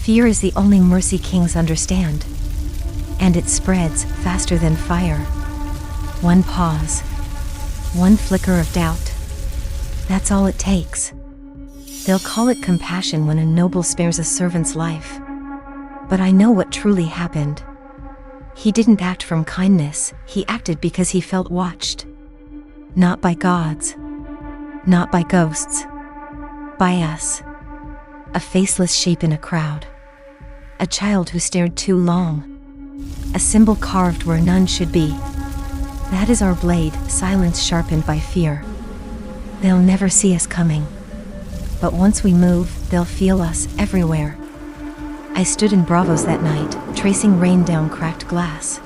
Fear is the only mercy kings understand, and it spreads faster than fire. One pause, one flicker of doubt. That's all it takes. They'll call it compassion when a noble spares a servant's life. But I know what truly happened. He didn't act from kindness, he acted because he felt watched. Not by gods, not by ghosts, by us. A faceless shape in a crowd. A child who stared too long. A symbol carved where none should be. That is our blade, silence sharpened by fear. They'll never see us coming. But once we move, they'll feel us everywhere. I stood in Bravos that night, tracing rain down cracked glass.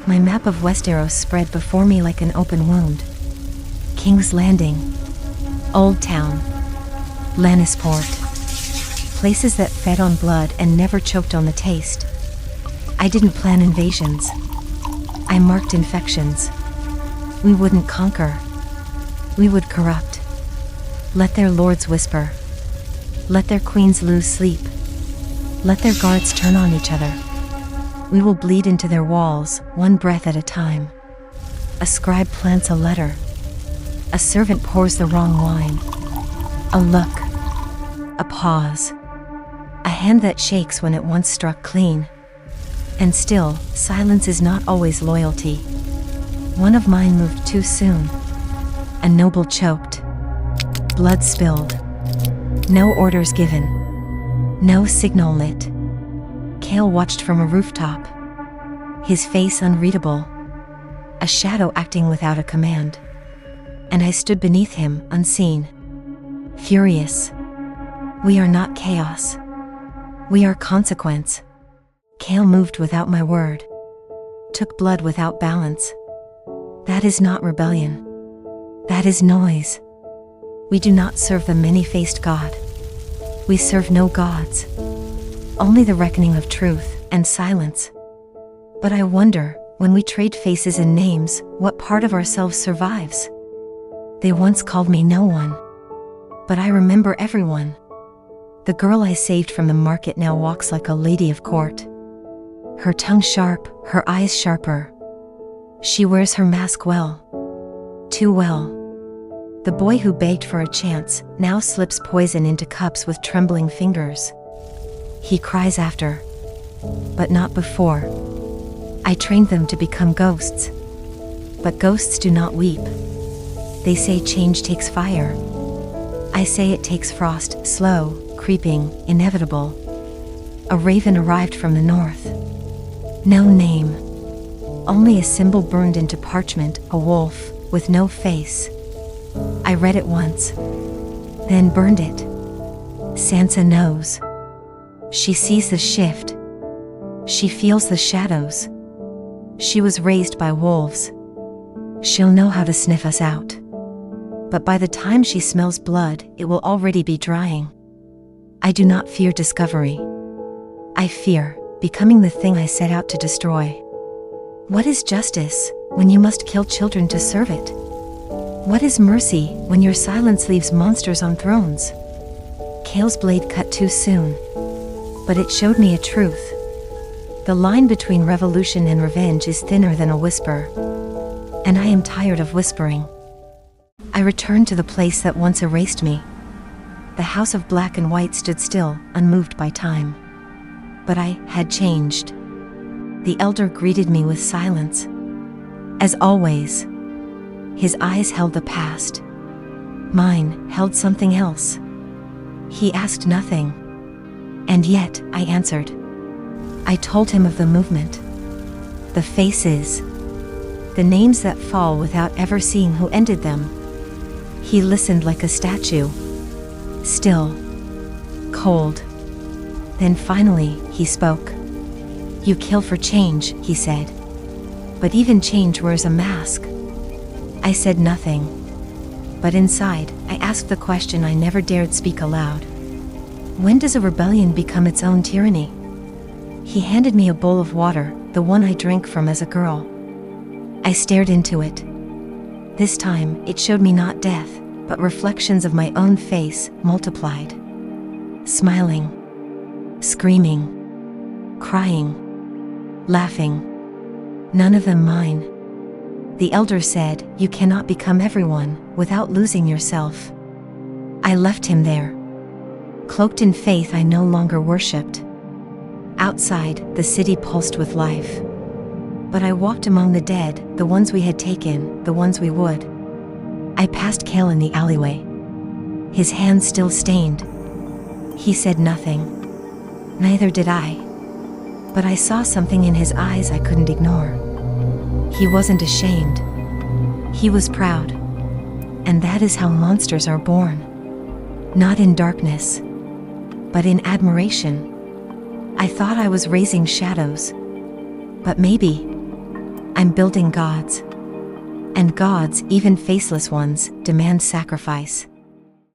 My map of Westeros spread before me like an open wound. King's Landing, Old Town, Lannisport. Places that fed on blood and never choked on the taste. I didn't plan invasions. I marked infections. We wouldn't conquer. We would corrupt. Let their lords whisper. Let their queens lose sleep. Let their guards turn on each other. We will bleed into their walls, one breath at a time. A scribe plants a letter. A servant pours the wrong wine. A look. A pause. A hand that shakes when it once struck clean. And still, silence is not always loyalty. One of mine moved too soon. A noble choked. Blood spilled. No orders given. No signal lit. Kael watched from a rooftop. His face unreadable. A shadow acting without a command. And I stood beneath him, unseen. Furious. We are not chaos. We are consequence. Kael moved without my word. Took blood without balance. That is not rebellion. That is noise. We do not serve the many-faced God. We serve no gods. Only the reckoning of truth and silence. But I wonder, when we trade faces and names, what part of ourselves survives? They once called me no one. But I remember everyone. The girl I saved from the market now walks like a lady of court. Her tongue sharp, her eyes sharper. She wears her mask well. Too well. The boy who begged for a chance now slips poison into cups with trembling fingers. He cries after, but not before. I trained them to become ghosts. But ghosts do not weep. They say change takes fire. I say it takes frost, slow, creeping, inevitable. A raven arrived from the north. No name. Only a symbol burned into parchment, a wolf, with no face. I read it once, then burned it. Sansa knows. She sees the shift. She feels the shadows. She was raised by wolves. She'll know how to sniff us out. But by the time she smells blood, it will already be drying. I do not fear discovery. I fear becoming the thing I set out to destroy. What is justice when you must kill children to serve it? What is mercy when your silence leaves monsters on thrones? Kael's blade cut too soon, but it showed me a truth. The line between revolution and revenge is thinner than a whisper, and I am tired of whispering. I returned to the place that once erased me. The house of black and white stood still, unmoved by time. But I had changed. The elder greeted me with silence. As always. His eyes held the past. Mine held something else. He asked nothing. And yet, I answered. I told him of the movement. The faces. The names that fall without ever seeing who ended them. He listened like a statue. Still. Cold. Then finally, he spoke. You kill for change, he said. But even change wears a mask. I said nothing. But inside, I asked the question I never dared speak aloud. When does a rebellion become its own tyranny? He handed me a bowl of water, the one I drank from as a girl. I stared into it. This time, it showed me not death, but reflections of my own face, multiplied. Smiling. screaming, crying, laughing. None of them mine. The elder said, "You cannot become everyone without losing yourself." I left him there. Cloaked in faith I no longer worshipped. Outside, the city pulsed with life. But I walked among the dead, the ones we had taken, the ones we would. I passed Kael in the alleyway. His hands still stained. He said nothing. Neither did I. But I saw something in his eyes I couldn't ignore. He wasn't ashamed. He was proud. And that is how monsters are born. Not in darkness, but in admiration. I thought I was raising shadows. But maybe I'm building gods. And gods, even faceless ones, demand sacrifice.